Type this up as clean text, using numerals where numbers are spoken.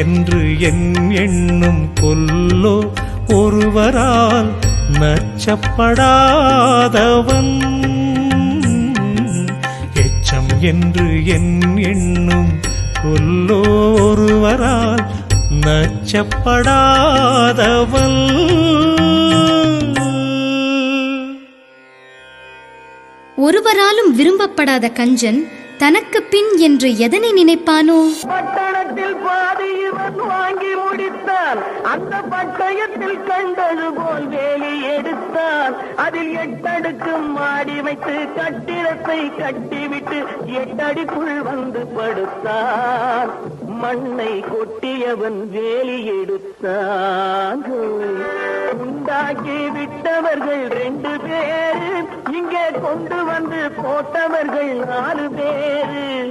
என்று என் எண்ணும் கொல்லோ ஒருவரால் நச்சப்படாதவன். எச்சம் என்று என் எண்ணும் கொல்லோ ஒருவரால் நச்சப்படாதவன். ஒருவராலும் விரும்பப்படாத கஞ்சன் தனக்கு பின் என்று எதனை நினைப்பானோ? பட்டணத்தில் பாதி இவன் வாங்கி முடித்தான். அந்த பட்டயத்தில் கண்டது போல் வேலி எடுத்தான். அதில் 8 அடுக்கு மாடி வைத்து கட்டிடத்தை கட்டிவிட்டு 8 அடிக்குள் வந்து படுத்தான். மண்ணை கொட்டியவன் வேலி எடுத்தான். உண்டாக்கி விட்டவர்கள் 2 பேரு, இங்கே கொண்டு வந்து போட்டவர்கள் 4 பேரு.